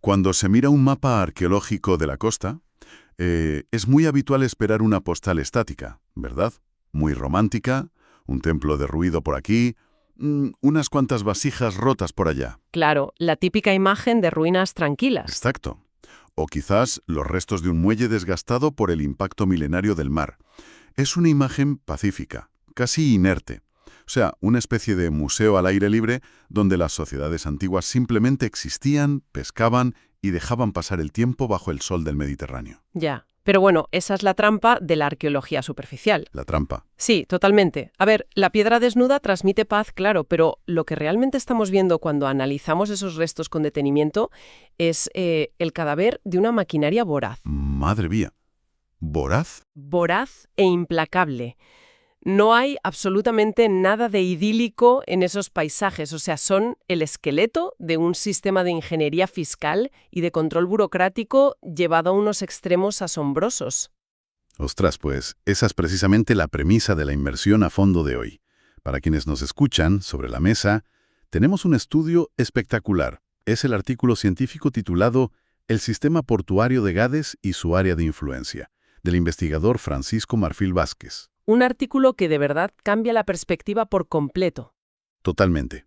Cuando se mira un mapa arqueológico de la costa, es muy habitual esperar una postal estática, ¿verdad? Muy romántica, un templo derruido por aquí, unas cuantas vasijas rotas por allá. Claro, la típica imagen de ruinas tranquilas. Exacto. O quizás los restos de un muelle desgastado por el impacto milenario del mar. Es una imagen pacífica, casi inerte. O sea, una especie de museo al aire libre donde las sociedades antiguas simplemente existían, pescaban y dejaban pasar el tiempo bajo el sol del Mediterráneo. Ya. Pero bueno, esa es la trampa de la arqueología superficial. La trampa. Sí, totalmente. A ver, la piedra desnuda transmite paz, claro, pero lo que realmente estamos viendo cuando analizamos esos restos con detenimiento es el cadáver de una maquinaria voraz. Madre mía. ¿Voraz? Voraz e implacable. No hay absolutamente nada de idílico en esos paisajes, o sea, son el esqueleto de un sistema de ingeniería fiscal y de control burocrático llevado a unos extremos asombrosos. Ostras, pues esa es precisamente la premisa de la inmersión a fondo de hoy. Para quienes nos escuchan, sobre la mesa, tenemos un estudio espectacular. Es el artículo científico titulado El sistema portuario de Gades y su área de influencia, del investigador Francisco Marfil Vázquez. Un artículo que de verdad cambia la perspectiva por completo. Totalmente.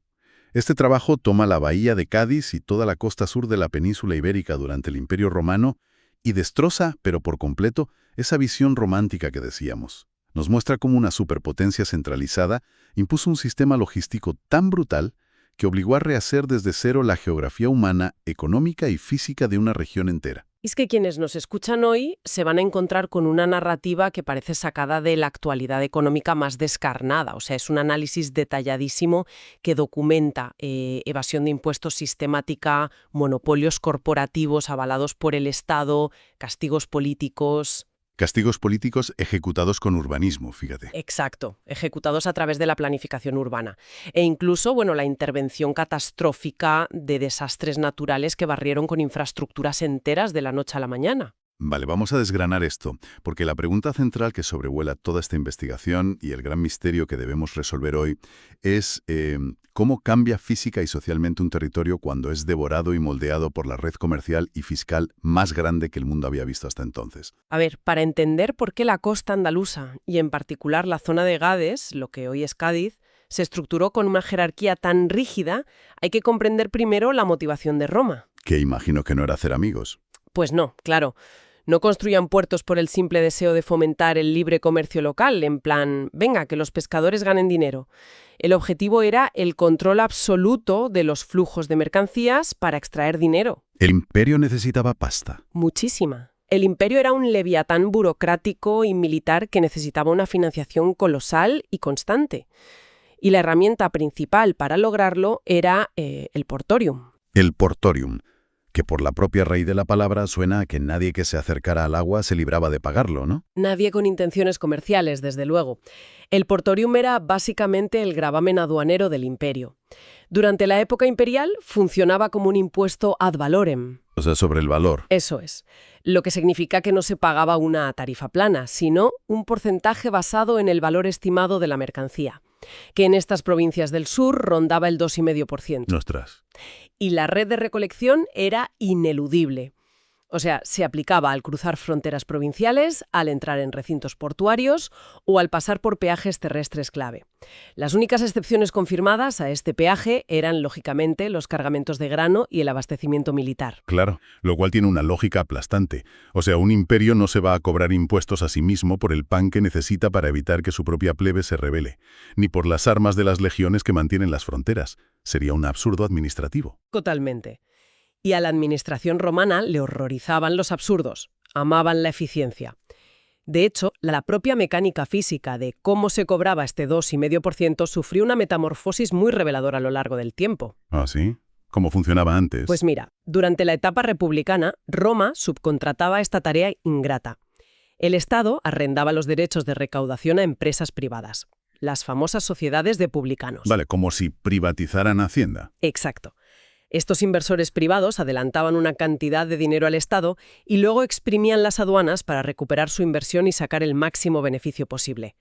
Este trabajo toma la bahía de Cádiz y toda la costa sur de la península ibérica durante el Imperio Romano y destroza, pero por completo, esa visión romántica que decíamos. Nos muestra cómo una superpotencia centralizada impuso un sistema logístico tan brutal que obligó a rehacer desde cero la geografía humana, económica y física de una región entera. Es que quienes nos escuchan hoy se van a encontrar con una narrativa que parece sacada de la actualidad económica más descarnada. O sea, es un análisis detalladísimo que documenta evasión de impuestos sistemática, monopolios corporativos avalados por el Estado, castigos políticos. Castigos políticos ejecutados con urbanismo, fíjate. Exacto, ejecutados a través de la planificación urbana. E incluso, bueno, la intervención catastrófica de desastres naturales que barrieron con infraestructuras enteras de la noche a la mañana. Vale, vamos a desgranar esto, porque la pregunta central que sobrevuela toda esta investigación y el gran misterio que debemos resolver hoy es cómo cambia física y socialmente un territorio cuando es devorado y moldeado por la red comercial y fiscal más grande que el mundo había visto hasta entonces. A ver, para entender por qué la costa andaluza, y en particular la zona de Gades, lo que hoy es Cádiz, se estructuró con una jerarquía tan rígida, hay que comprender primero la motivación de Roma. Que imagino que no era hacer amigos. Pues no, claro. No construían puertos por el simple deseo de fomentar el libre comercio local, en plan, venga, que los pescadores ganen dinero. El objetivo era el control absoluto de los flujos de mercancías para extraer dinero. El imperio necesitaba pasta. Muchísima. El imperio era un leviatán burocrático y militar que necesitaba una financiación colosal y constante. Y la herramienta principal para lograrlo era el portorium. El portorium, que por la propia raíz de la palabra suena a que nadie que se acercara al agua se libraba de pagarlo, ¿no? Nadie con intenciones comerciales, desde luego. El portorium era básicamente el gravamen aduanero del imperio. Durante la época imperial funcionaba como un impuesto ad valorem. O sea, sobre el valor. Eso es. Lo que significa que no se pagaba una tarifa plana, sino un porcentaje basado en el valor estimado de la mercancía, que en estas provincias del sur rondaba el 2,5%. Ostras. Y la red de recolección era ineludible. O sea, se aplicaba al cruzar fronteras provinciales, al entrar en recintos portuarios o al pasar por peajes terrestres clave. Las únicas excepciones confirmadas a este peaje eran, lógicamente, los cargamentos de grano y el abastecimiento militar. Claro, lo cual tiene una lógica aplastante. O sea, un imperio no se va a cobrar impuestos a sí mismo por el pan que necesita para evitar que su propia plebe se rebele, ni por las armas de las legiones que mantienen las fronteras. Sería un absurdo administrativo. Totalmente. Y a la administración romana le horrorizaban los absurdos, amaban la eficiencia. De hecho, la propia mecánica física de cómo se cobraba este 2,5% sufrió una metamorfosis muy reveladora a lo largo del tiempo. ¿Ah, sí? ¿Cómo funcionaba antes? Pues mira, durante la etapa republicana, Roma subcontrataba esta tarea ingrata. El Estado arrendaba los derechos de recaudación a empresas privadas, las famosas sociedades de publicanos. Vale, como si privatizaran Hacienda. Exacto. Estos inversores privados adelantaban una cantidad de dinero al Estado y luego exprimían las aduanas para recuperar su inversión y sacar el máximo beneficio posible.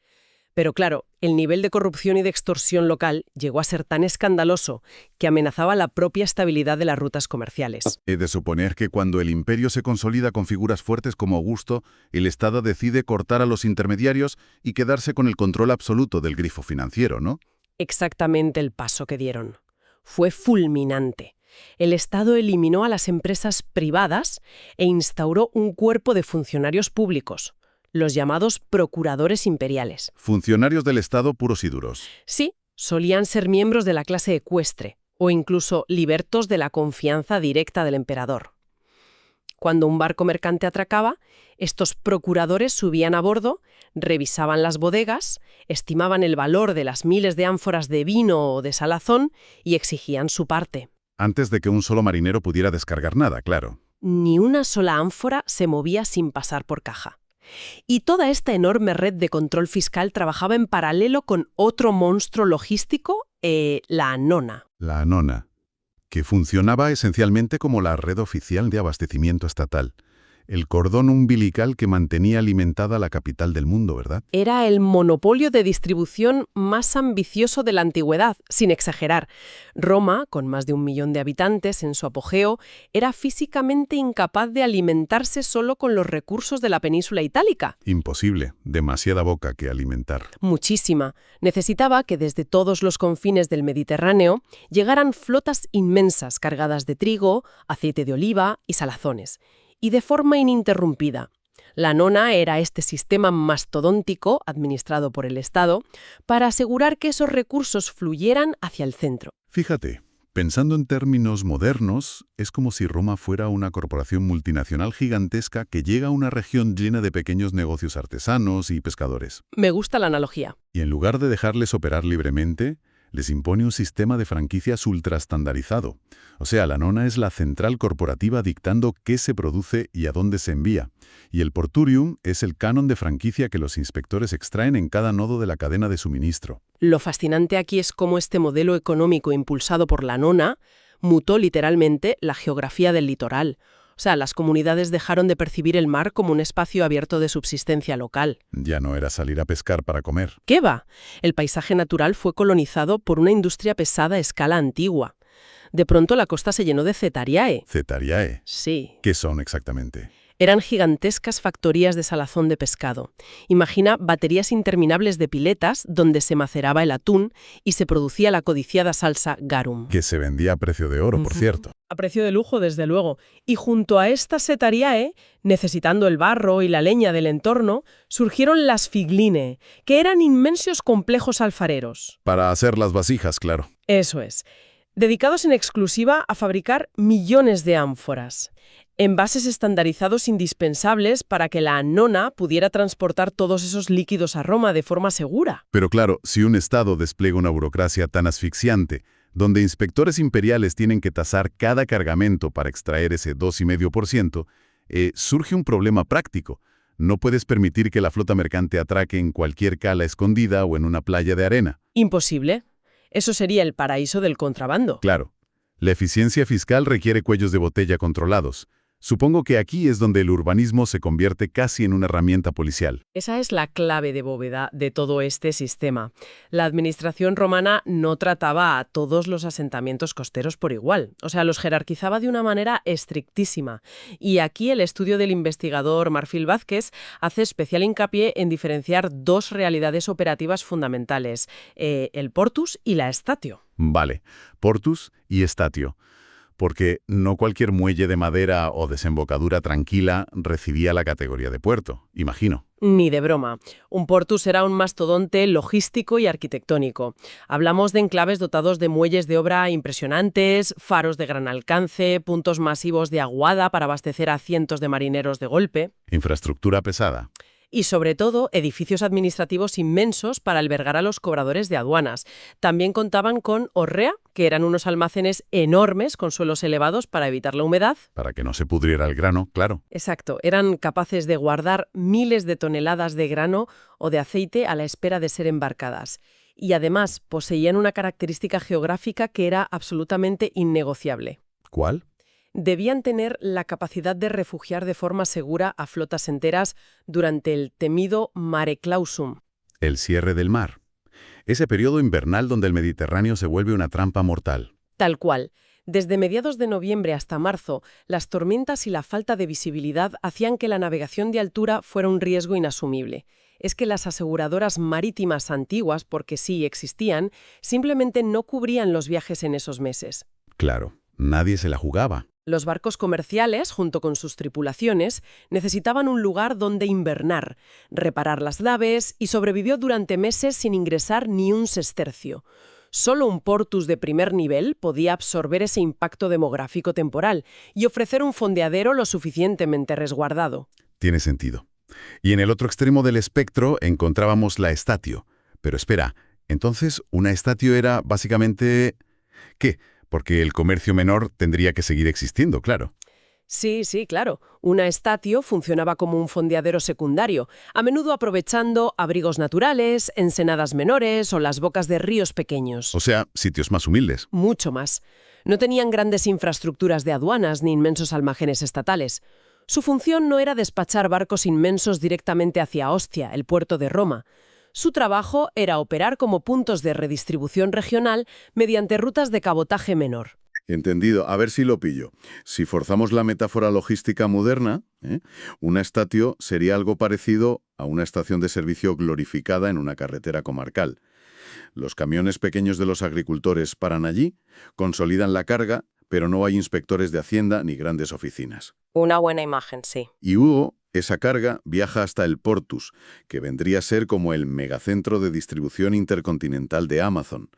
Pero claro, el nivel de corrupción y de extorsión local llegó a ser tan escandaloso que amenazaba la propia estabilidad de las rutas comerciales. He de suponer que cuando el imperio se consolida con figuras fuertes como Augusto, el Estado decide cortar a los intermediarios y quedarse con el control absoluto del grifo financiero, ¿no? Exactamente el paso que dieron. Fue fulminante. El Estado eliminó a las empresas privadas e instauró un cuerpo de funcionarios públicos, los llamados procuradores imperiales. Funcionarios del Estado puros y duros. Sí, solían ser miembros de la clase ecuestre o incluso libertos de la confianza directa del emperador. Cuando un barco mercante atracaba, estos procuradores subían a bordo, revisaban las bodegas, estimaban el valor de las miles de ánforas de vino o de salazón y exigían su parte. Antes de que un solo marinero pudiera descargar nada, claro. Ni una sola ánfora se movía sin pasar por caja. Y toda esta enorme red de control fiscal trabajaba en paralelo con otro monstruo logístico, la Annona. La Annona, que funcionaba esencialmente como la red oficial de abastecimiento estatal. El cordón umbilical que mantenía alimentada la capital del mundo, ¿verdad? Era el monopolio de distribución más ambicioso de la antigüedad, sin exagerar. Roma, con más de 1 millón de habitantes en su apogeo, era físicamente incapaz de alimentarse solo con los recursos de la península itálica. Imposible, demasiada boca que alimentar. Muchísima. Necesitaba que desde todos los confines del Mediterráneo llegaran flotas inmensas cargadas de trigo, aceite de oliva y salazones. Y de forma ininterrumpida. La Annona era este sistema mastodóntico, administrado por el Estado, para asegurar que esos recursos fluyeran hacia el centro. Fíjate, pensando en términos modernos, es como si Roma fuera una corporación multinacional gigantesca que llega a una región llena de pequeños negocios artesanos y pescadores. Me gusta la analogía. Y en lugar de dejarles operar libremente, les impone un sistema de franquicias ultraestandarizado. O sea, la Annona es la central corporativa dictando qué se produce y a dónde se envía. Y el porturium es el canon de franquicia que los inspectores extraen en cada nodo de la cadena de suministro. Lo fascinante aquí es cómo este modelo económico impulsado por la Annona mutó literalmente la geografía del litoral. O sea, las comunidades dejaron de percibir el mar como un espacio abierto de subsistencia local. Ya no era salir a pescar para comer. ¿Qué va? El paisaje natural fue colonizado por una industria pesada a escala antigua. De pronto la costa se llenó de cetariae. ¿Cetariae? Sí. ¿Qué son exactamente? Eran gigantescas factorías de salazón de pescado. Imagina baterías interminables de piletas donde se maceraba el atún y se producía la codiciada salsa garum. Que se vendía a precio de oro, por cierto. A precio de lujo, desde luego. Y junto a esta setariae, necesitando el barro y la leña del entorno, surgieron las figline, que eran inmensos complejos alfareros. Para hacer las vasijas, claro. Eso es. Dedicados en exclusiva a fabricar millones de ánforas. Envases estandarizados indispensables para que la Annona pudiera transportar todos esos líquidos a Roma de forma segura. Pero claro, si un Estado despliega una burocracia tan asfixiante, donde inspectores imperiales tienen que tasar cada cargamento para extraer ese 2,5%, surge un problema práctico. No puedes permitir que la flota mercante atraque en cualquier cala escondida o en una playa de arena. Imposible. Eso sería el paraíso del contrabando. Claro. La eficiencia fiscal requiere cuellos de botella controlados. Supongo que aquí es donde el urbanismo se convierte casi en una herramienta policial. Esa es la clave de bóveda de todo este sistema. La administración romana no trataba a todos los asentamientos costeros por igual. O sea, los jerarquizaba de una manera estrictísima. Y aquí el estudio del investigador Marfil Vázquez hace especial hincapié en diferenciar dos realidades operativas fundamentales, el portus y la statio. Vale, portus y statio. Porque no cualquier muelle de madera o desembocadura tranquila recibía la categoría de puerto, imagino. Ni de broma. Un portus era un mastodonte logístico y arquitectónico. Hablamos de enclaves dotados de muelles de obra impresionantes, faros de gran alcance, puntos masivos de aguada para abastecer a cientos de marineros de golpe. Infraestructura pesada. Y sobre todo, edificios administrativos inmensos para albergar a los cobradores de aduanas. También contaban con horrea, que eran unos almacenes enormes con suelos elevados para evitar la humedad. Para que no se pudriera el grano, claro. Exacto, eran capaces de guardar miles de toneladas de grano o de aceite a la espera de ser embarcadas. Y además poseían una característica geográfica que era absolutamente innegociable. ¿Cuál? Debían tener la capacidad de refugiar de forma segura a flotas enteras durante el temido mare clausum. El cierre del mar. Ese periodo invernal donde el Mediterráneo se vuelve una trampa mortal. Tal cual. Desde mediados de noviembre hasta marzo, las tormentas y la falta de visibilidad hacían que la navegación de altura fuera un riesgo inasumible. Es que las aseguradoras marítimas antiguas, porque sí existían, simplemente no cubrían los viajes en esos meses. Claro, nadie se la jugaba. Los barcos comerciales, junto con sus tripulaciones, necesitaban un lugar donde invernar, reparar las naves y sobrevivió durante meses sin ingresar ni un sestercio. Solo un Portus de primer nivel podía absorber ese impacto demográfico temporal y ofrecer un fondeadero lo suficientemente resguardado. Tiene sentido. Y en el otro extremo del espectro encontrábamos la estatio. Pero espera, entonces una estatio era básicamente... ¿Qué? Porque el comercio menor tendría que seguir existiendo, claro. Sí, claro. Una estatio funcionaba como un fondeadero secundario, a menudo aprovechando abrigos naturales, ensenadas menores o las bocas de ríos pequeños. O sea, sitios más humildes. Mucho más. No tenían grandes infraestructuras de aduanas ni inmensos almacenes estatales. Su función no era despachar barcos inmensos directamente hacia Ostia, el puerto de Roma. Su trabajo era operar como puntos de redistribución regional mediante rutas de cabotaje menor. Entendido. A ver si lo pillo. Si forzamos la metáfora logística moderna, una estatio sería algo parecido a una estación de servicio glorificada en una carretera comarcal. Los camiones pequeños de los agricultores paran allí, consolidan la carga, pero no hay inspectores de Hacienda ni grandes oficinas. Una buena imagen, sí. Y luego, esa carga viaja hasta el Portus, que vendría a ser como el megacentro de distribución intercontinental de Amazon,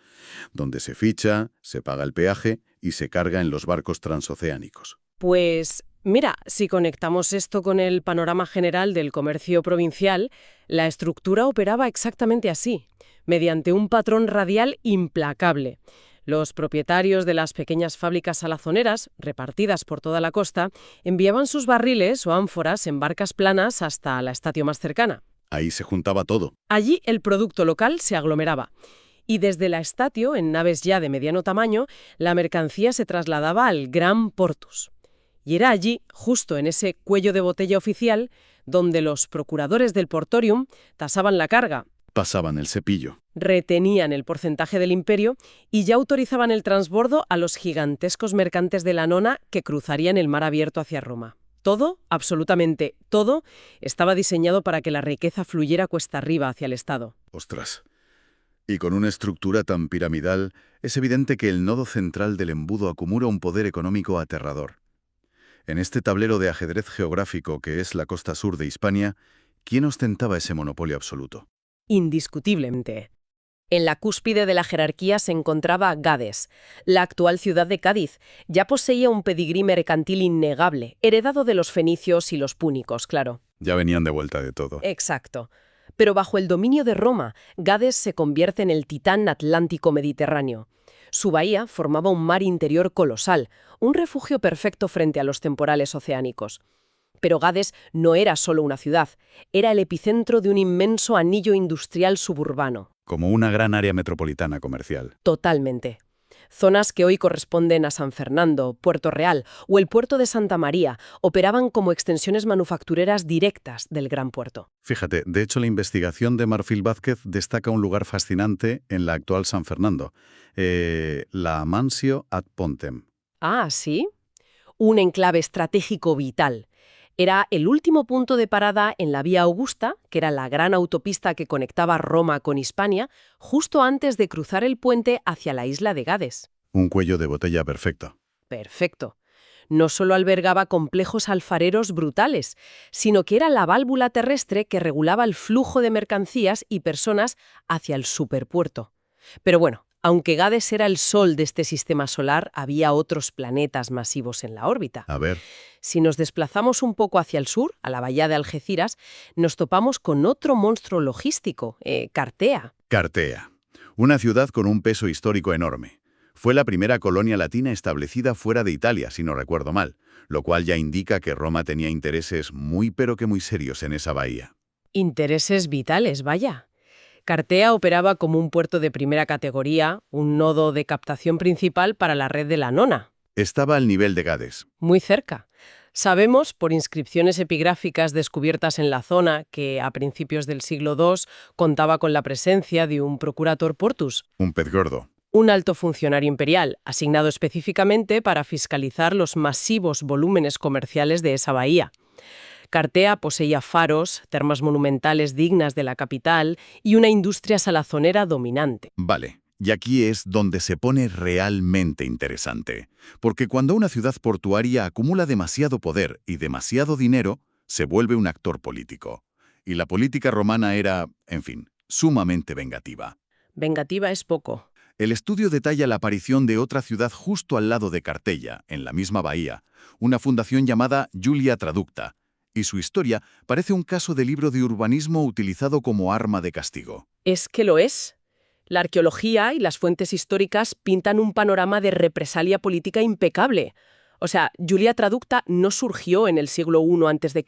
donde se ficha, se paga el peaje y se carga en los barcos transoceánicos. Pues mira, si conectamos esto con el panorama general del comercio provincial, la estructura operaba exactamente así, mediante un patrón radial implacable. Los propietarios de las pequeñas fábricas salazoneras, repartidas por toda la costa, enviaban sus barriles o ánforas en barcas planas hasta la estatio más cercana. Ahí se juntaba todo. Allí el producto local se aglomeraba. Y desde la estatio, en naves ya de mediano tamaño, la mercancía se trasladaba al Gran Portus. Y era allí, justo en ese cuello de botella oficial, donde los procuradores del Portorium tasaban la carga, Pasaban el cepillo. retenían el porcentaje del imperio y ya autorizaban el transbordo a los gigantescos mercantes de la Nona que cruzarían el mar abierto hacia Roma. Todo, absolutamente todo, estaba diseñado para que la riqueza fluyera cuesta arriba hacia el Estado. Ostras. Y con una estructura tan piramidal, es evidente que el nodo central del embudo acumula un poder económico aterrador. En este tablero de ajedrez geográfico que es la costa sur de Hispania, ¿quién ostentaba ese monopolio absoluto? Indiscutiblemente. En la cúspide de la jerarquía se encontraba Gades, la actual ciudad de Cádiz. Ya poseía un pedigrí mercantil innegable, heredado de los fenicios y los púnicos, claro. Ya venían de vuelta de todo. Exacto. Pero bajo el dominio de Roma, Gades se convierte en el titán atlántico mediterráneo. Su bahía formaba un mar interior colosal, un refugio perfecto frente a los temporales oceánicos. Pero Gades no era solo una ciudad, era el epicentro de un inmenso anillo industrial suburbano. Como una gran área metropolitana comercial. Totalmente. Zonas que hoy corresponden a San Fernando, Puerto Real o el puerto de Santa María operaban como extensiones manufactureras directas del Gran Puerto. Fíjate, de hecho la investigación de Marfil Vázquez destaca un lugar fascinante en la actual San Fernando, la Mansio ad Pontem. Ah, ¿sí? Un enclave estratégico vital. Era el último punto de parada en la Vía Augusta, que era la gran autopista que conectaba Roma con Hispania, justo antes de cruzar el puente hacia la isla de Gades. Un cuello de botella perfecto. Perfecto. No solo albergaba complejos alfareros brutales, sino que era la válvula terrestre que regulaba el flujo de mercancías y personas hacia el superpuerto. Pero bueno, aunque Gades era el sol de este sistema solar, había otros planetas masivos en la órbita. A ver, Si nos desplazamos un poco hacia el sur, a la bahía de Algeciras, nos topamos con otro monstruo logístico, Cartea. Cartea. Una ciudad con un peso histórico enorme. Fue la primera colonia latina establecida fuera de Italia, si no recuerdo mal, lo cual ya indica que Roma tenía intereses muy pero que muy serios en esa bahía. Intereses vitales, vaya. Cartea operaba como un puerto de primera categoría, un nodo de captación principal para la red de la Nona. Estaba al nivel de Gades. Muy cerca. Sabemos, por inscripciones epigráficas descubiertas en la zona, que a principios del siglo II contaba con la presencia de un procurator portus, Un pez gordo. un alto funcionario imperial, asignado específicamente para fiscalizar los masivos volúmenes comerciales de esa bahía. Cartea poseía faros, termas monumentales dignas de la capital y una industria salazonera dominante. Vale, y aquí es donde se pone realmente interesante. Porque cuando una ciudad portuaria acumula demasiado poder y demasiado dinero, se vuelve un actor político. Y la política romana era, en fin, sumamente vengativa. Vengativa es poco. El estudio detalla la aparición de otra ciudad justo al lado de Carteia, en la misma bahía, una fundación llamada Julia Traducta, y su historia parece un caso de libro de urbanismo utilizado como arma de castigo. Es que lo es. La arqueología y las fuentes históricas pintan un panorama de represalia política impecable. O sea, Julia Traducta no surgió en el siglo I a.C.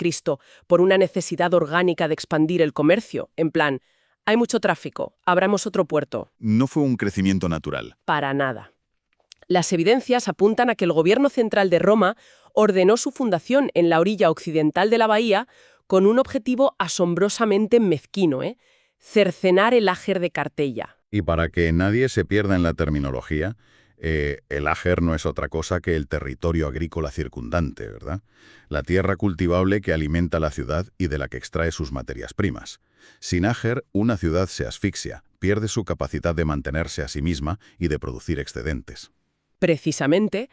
por una necesidad orgánica de expandir el comercio, en plan, hay mucho tráfico, abramos otro puerto. No fue un crecimiento natural. Para nada. Las evidencias apuntan a que el gobierno central de Roma ordenó su fundación en la orilla occidental de la bahía con un objetivo asombrosamente mezquino, cercenar el Ager de Carteia. Y para que nadie se pierda en la terminología, el ager no es otra cosa que el territorio agrícola circundante, ¿verdad? La tierra cultivable que alimenta la ciudad y de la que extrae sus materias primas. Sin ager, una ciudad se asfixia, pierde su capacidad de mantenerse a sí misma y de producir excedentes. Precisamente,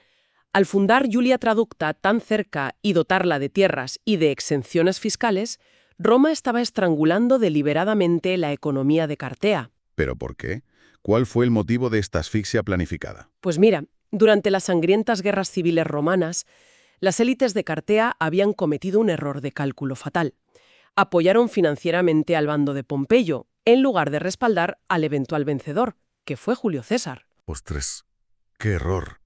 al fundar Julia Traducta tan cerca y dotarla de tierras y de exenciones fiscales, Roma estaba estrangulando deliberadamente la economía de Cartea. ¿Pero por qué? ¿Cuál fue el motivo de esta asfixia planificada? Pues mira, durante las sangrientas guerras civiles romanas, las élites de Cartea habían cometido un error de cálculo fatal. Apoyaron financieramente al bando de Pompeyo, en lugar de respaldar al eventual vencedor, que fue Julio César. ¡Ostres! ¡Qué error!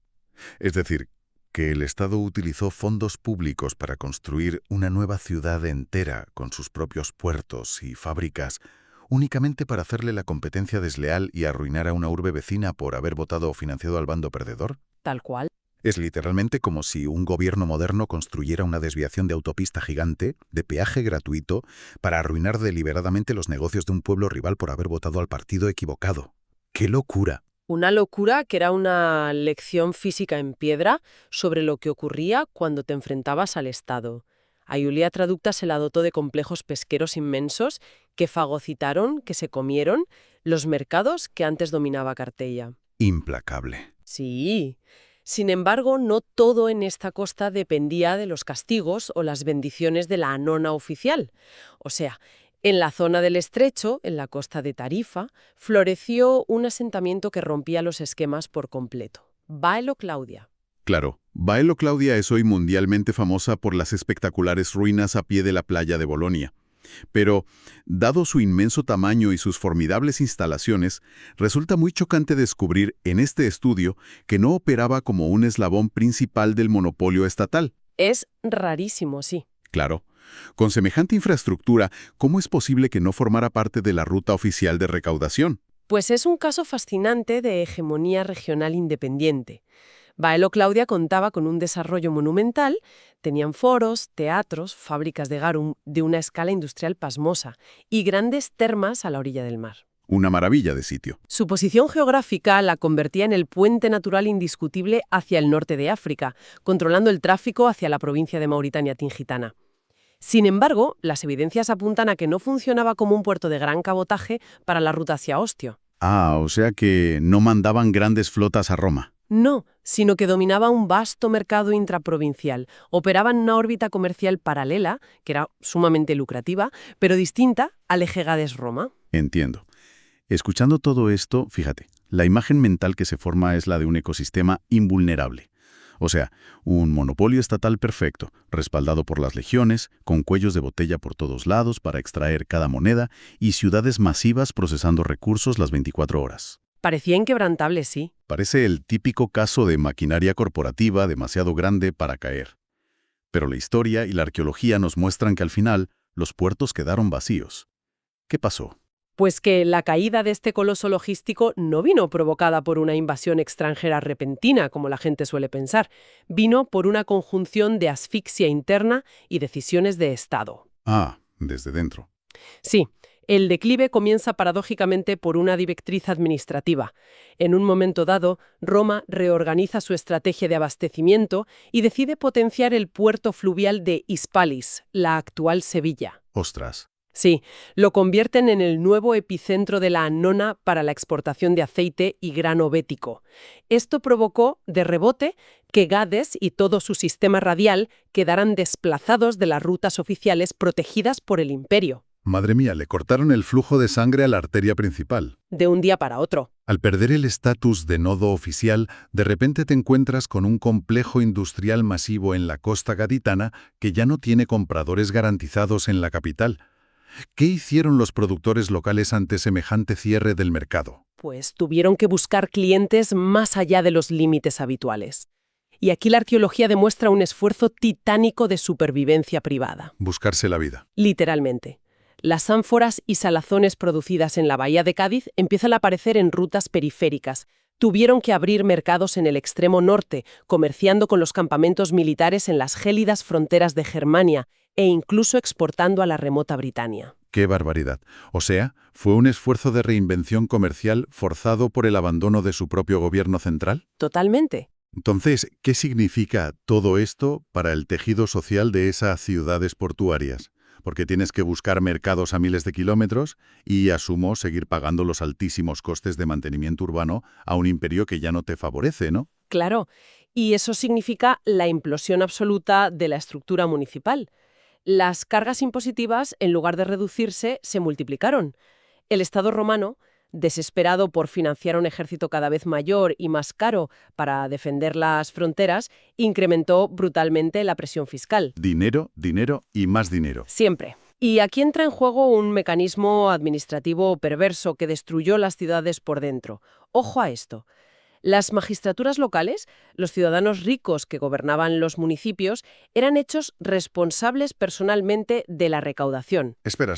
Es decir, que el Estado utilizó fondos públicos para construir una nueva ciudad entera con sus propios puertos y fábricas, únicamente para hacerle la competencia desleal y arruinar a una urbe vecina por haber votado o financiado al bando perdedor. Tal cual. Es literalmente como si un gobierno moderno construyera una desviación de autopista gigante, de peaje gratuito, para arruinar deliberadamente los negocios de un pueblo rival por haber votado al partido equivocado. ¡Qué locura! Una locura que era una lección física en piedra sobre lo que ocurría cuando te enfrentabas al Estado. A Julia Traducta se la dotó de complejos pesqueros inmensos que fagocitaron, que se comieron, los mercados que antes dominaba Carteia. Implacable. Sí. Sin embargo, no todo en esta costa dependía de los castigos o las bendiciones de la anona oficial. O sea, en la zona del Estrecho, en la costa de Tarifa, floreció un asentamiento que rompía los esquemas por completo. Baelo Claudia. Claro, Baelo Claudia es hoy mundialmente famosa por las espectaculares ruinas a pie de la playa de Bolonia. Pero, dado su inmenso tamaño y sus formidables instalaciones, resulta muy chocante descubrir en este estudio que no operaba como un eslabón principal del monopolio estatal. Es rarísimo, sí. Claro. Con semejante infraestructura, ¿cómo es posible que no formara parte de la ruta oficial de recaudación? Pues es un caso fascinante de hegemonía regional independiente. Baelo Claudia contaba con un desarrollo monumental, tenían foros, teatros, fábricas de garum de una escala industrial pasmosa y grandes termas a la orilla del mar. Una maravilla de sitio. Su posición geográfica la convertía en el puente natural indiscutible hacia el norte de África, controlando el tráfico hacia la provincia de Mauritania Tingitana. Sin embargo, las evidencias apuntan a que no funcionaba como un puerto de gran cabotaje para la ruta hacia Ostio. Ah, o sea que no mandaban grandes flotas a Roma. No, sino que dominaba un vasto mercado intraprovincial. Operaba en una órbita comercial paralela, que era sumamente lucrativa, pero distinta al eje Gades-Roma. Entiendo. Escuchando todo esto, fíjate, la imagen mental que se forma es la de un ecosistema invulnerable. O sea, un monopolio estatal perfecto, respaldado por las legiones, con cuellos de botella por todos lados para extraer cada moneda y ciudades masivas procesando recursos las 24 horas. Parecía inquebrantable, sí. Parece el típico caso de maquinaria corporativa demasiado grande para caer. Pero la historia y la arqueología nos muestran que al final los puertos quedaron vacíos. ¿Qué pasó? Pues que la caída de este coloso logístico no vino provocada por una invasión extranjera repentina, como la gente suele pensar. Vino por una conjunción de asfixia interna y decisiones de Estado. Ah, desde dentro. Sí, el declive comienza paradójicamente por una directriz administrativa. En un momento dado, Roma reorganiza su estrategia de abastecimiento y decide potenciar el puerto fluvial de Hispalis, la actual Sevilla. Ostras. Sí, lo convierten en el nuevo epicentro de la Annona para la exportación de aceite y grano bético. Esto provocó, de rebote, que Gades y todo su sistema radial quedaran desplazados de las rutas oficiales protegidas por el imperio. Madre mía, le cortaron el flujo de sangre a la arteria principal. De un día para otro. Al perder el estatus de nodo oficial, de repente te encuentras con un complejo industrial masivo en la costa gaditana que ya no tiene compradores garantizados en la capital. ¿Qué hicieron los productores locales ante semejante cierre del mercado? Pues tuvieron que buscar clientes más allá de los límites habituales. Y aquí la arqueología demuestra un esfuerzo titánico de supervivencia privada. Buscarse la vida. Literalmente. Las ánforas y salazones producidas en la bahía de Cádiz empiezan a aparecer en rutas periféricas. Tuvieron que abrir mercados en el extremo norte, comerciando con los campamentos militares en las gélidas fronteras de Germania e incluso exportando a la remota Britania. ¡Qué barbaridad! O sea, ¿fue un esfuerzo de reinvención comercial forzado por el abandono de su propio gobierno central? Totalmente. Entonces, ¿qué significa todo esto para el tejido social de esas ciudades portuarias? Porque tienes que buscar mercados a miles de kilómetros y, asumo, seguir pagando los altísimos costes de mantenimiento urbano a un imperio que ya no te favorece, ¿no? Claro. Y eso significa la implosión absoluta de la estructura municipal. Las cargas impositivas, en lugar de reducirse, se multiplicaron. El Estado romano, desesperado por financiar un ejército cada vez mayor y más caro para defender las fronteras, incrementó brutalmente la presión fiscal. Dinero, dinero y más dinero. Siempre. Y aquí entra en juego un mecanismo administrativo perverso que destruyó las ciudades por dentro. Ojo a esto. Las magistraturas locales, los ciudadanos ricos que gobernaban los municipios, eran hechos responsables personalmente de la recaudación. Espera.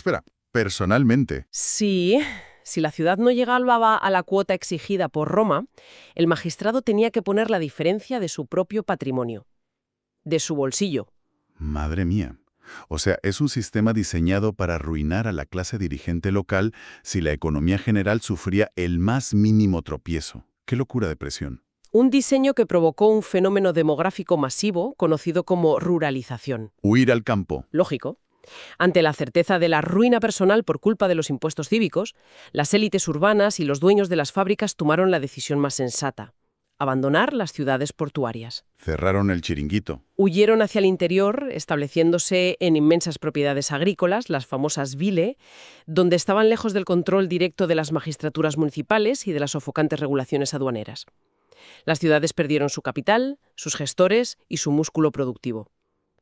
Personalmente. Sí, si la ciudad no llegaba a la cuota exigida por Roma, el magistrado tenía que poner la diferencia de su propio patrimonio, de su bolsillo. Madre mía. O sea, es un sistema diseñado para arruinar a la clase dirigente local si la economía general sufría el más mínimo tropiezo. ¡Qué locura de presión! Un diseño que provocó un fenómeno demográfico masivo conocido como ruralización. Huir al campo. Lógico. Ante la certeza de la ruina personal por culpa de los impuestos cívicos, las élites urbanas y los dueños de las fábricas tomaron la decisión más sensata: abandonar las ciudades portuarias. Cerraron el chiringuito. Huyeron hacia el interior, estableciéndose en inmensas propiedades agrícolas, las famosas vile, donde estaban lejos del control directo de las magistraturas municipales y de las sofocantes regulaciones aduaneras. Las ciudades perdieron su capital, sus gestores y su músculo productivo.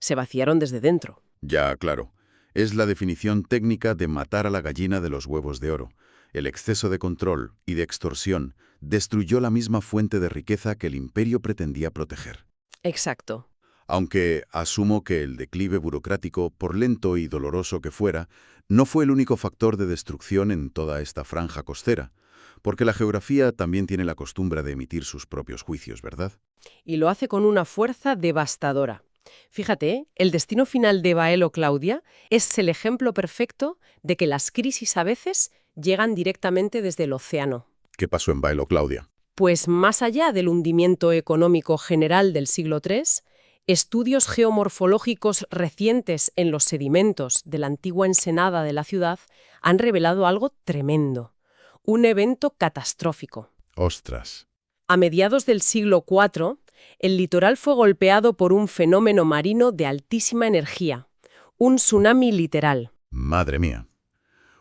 Se vaciaron desde dentro. Ya, claro. Es la definición técnica de matar a la gallina de los huevos de oro. El exceso de control y de extorsión destruyó la misma fuente de riqueza que el imperio pretendía proteger. Exacto. Aunque asumo que el declive burocrático, por lento y doloroso que fuera, no fue el único factor de destrucción en toda esta franja costera, porque la geografía también tiene la costumbre de emitir sus propios juicios, ¿verdad? Y lo hace con una fuerza devastadora. Fíjate, el destino final de Baelo Claudia es el ejemplo perfecto de que las crisis a veces llegan directamente desde el océano. ¿Qué pasó en Baelo Claudia? Pues más allá del hundimiento económico general del siglo III, estudios geomorfológicos recientes en los sedimentos de la antigua ensenada de la ciudad han revelado algo tremendo. Un evento catastrófico. ¡Ostras! A mediados del siglo IV, el litoral fue golpeado por un fenómeno marino de altísima energía, un tsunami literal. ¡Madre mía!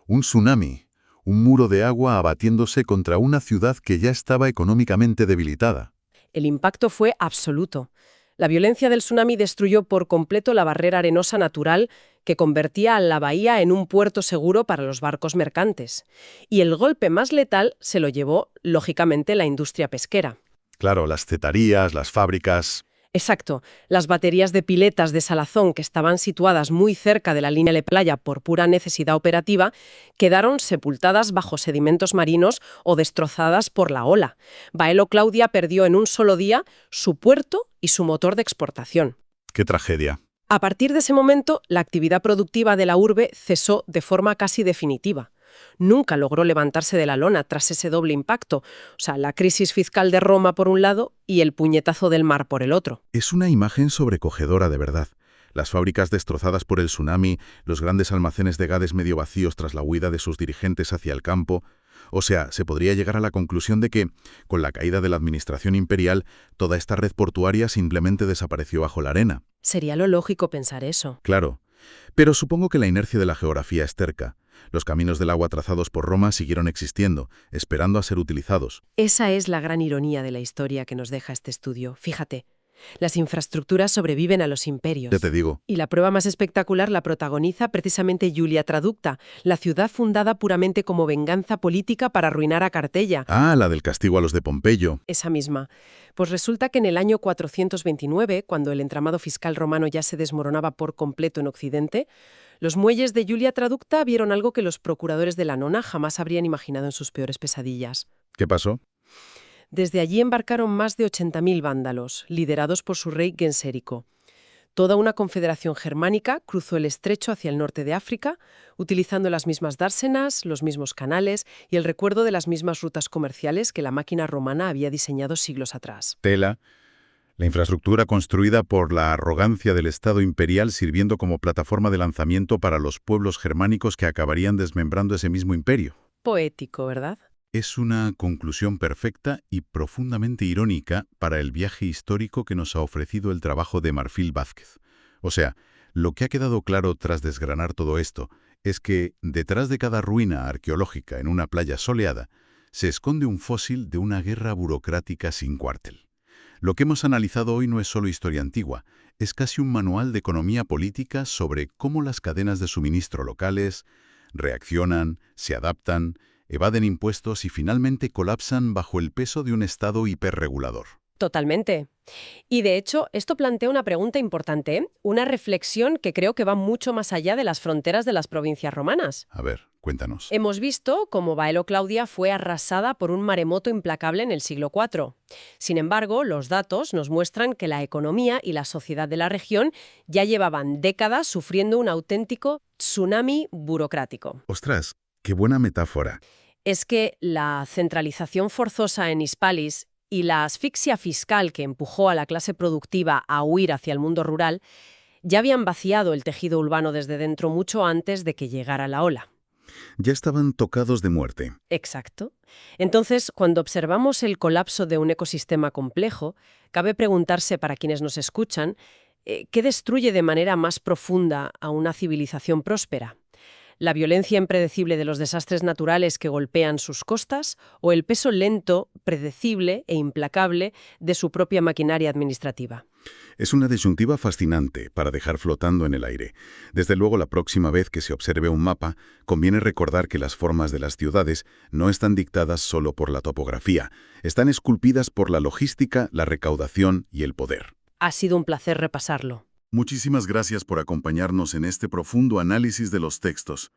Un tsunami, un muro de agua abatiéndose contra una ciudad que ya estaba económicamente debilitada. El impacto fue absoluto. La violencia del tsunami destruyó por completo la barrera arenosa natural que convertía a la bahía en un puerto seguro para los barcos mercantes. Y el golpe más letal se lo llevó, lógicamente, la industria pesquera. Claro, las cetarías, las fábricas. Exacto. Las baterías de piletas de salazón, que estaban situadas muy cerca de la línea de playa por pura necesidad operativa, quedaron sepultadas bajo sedimentos marinos o destrozadas por la ola. Baelo Claudia perdió en un solo día su puerto y su motor de exportación. ¡Qué tragedia! A partir de ese momento, la actividad productiva de la urbe cesó de forma casi definitiva. Nunca logró levantarse de la lona tras ese doble impacto, o sea, la crisis fiscal de Roma por un lado y el puñetazo del mar por el otro. Es una imagen sobrecogedora de verdad. Las fábricas destrozadas por el tsunami, los grandes almacenes de Gades medio vacíos tras la huida de sus dirigentes hacia el campo. O sea, se podría llegar a la conclusión de que, con la caída de la administración imperial, toda esta red portuaria simplemente desapareció bajo la arena. Sería lo lógico pensar eso. Claro. Pero supongo que la inercia de la geografía es terca. Los caminos del agua trazados por Roma siguieron existiendo, esperando a ser utilizados. Esa es la gran ironía de la historia que nos deja este estudio. Fíjate, las infraestructuras sobreviven a los imperios. Ya te digo. Y la prueba más espectacular la protagoniza precisamente Julia Traducta, la ciudad fundada puramente como venganza política para arruinar a Cartella. Ah, la del castigo a los de Pompeyo. Esa misma. Pues resulta que en el año 429, cuando el entramado fiscal romano ya se desmoronaba por completo en Occidente, los muelles de Julia Traducta vieron algo que los procuradores de la Nona jamás habrían imaginado en sus peores pesadillas. ¿Qué pasó? Desde allí embarcaron más de 80.000 vándalos, liderados por su rey Gensérico. Toda una confederación germánica cruzó el estrecho hacia el norte de África, utilizando las mismas dársenas, los mismos canales y el recuerdo de las mismas rutas comerciales que la máquina romana había diseñado siglos atrás. Tela. La infraestructura construida por la arrogancia del Estado imperial sirviendo como plataforma de lanzamiento para los pueblos germánicos que acabarían desmembrando ese mismo imperio. Poético, ¿verdad? Es una conclusión perfecta y profundamente irónica para el viaje histórico que nos ha ofrecido el trabajo de Marfil Vázquez. O sea, lo que ha quedado claro tras desgranar todo esto es que detrás de cada ruina arqueológica en una playa soleada se esconde un fósil de una guerra burocrática sin cuartel. Lo que hemos analizado hoy no es solo historia antigua, es casi un manual de economía política sobre cómo las cadenas de suministro locales reaccionan, se adaptan, evaden impuestos y finalmente colapsan bajo el peso de un Estado hiperregulador. Totalmente. Y de hecho, esto plantea una pregunta importante, ¿eh? Una reflexión que creo que va mucho más allá de las fronteras de las provincias romanas. A ver, cuéntanos. Hemos visto cómo Baelo Claudia fue arrasada por un maremoto implacable en el siglo IV. Sin embargo, los datos nos muestran que la economía y la sociedad de la región ya llevaban décadas sufriendo un auténtico tsunami burocrático. ¡Ostras! ¡Qué buena metáfora! Es que la centralización forzosa en Hispalis y la asfixia fiscal que empujó a la clase productiva a huir hacia el mundo rural ya habían vaciado el tejido urbano desde dentro mucho antes de que llegara la ola. Ya estaban tocados de muerte. Exacto. Entonces, cuando observamos el colapso de un ecosistema complejo, cabe preguntarse para quienes nos escuchan, ¿qué destruye de manera más profunda a una civilización próspera? ¿La violencia impredecible de los desastres naturales que golpean sus costas o el peso lento, predecible e implacable de su propia maquinaria administrativa? Es una disyuntiva fascinante para dejar flotando en el aire. Desde luego, la próxima vez que se observe un mapa, conviene recordar que las formas de las ciudades no están dictadas solo por la topografía, están esculpidas por la logística, la recaudación y el poder. Ha sido un placer repasarlo. Muchísimas gracias por acompañarnos en este profundo análisis de los textos.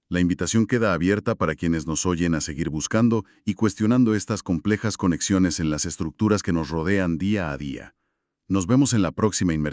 La invitación queda abierta para quienes nos oyen a seguir buscando y cuestionando estas complejas conexiones en las estructuras que nos rodean día a día. Nos vemos en la próxima inmersión.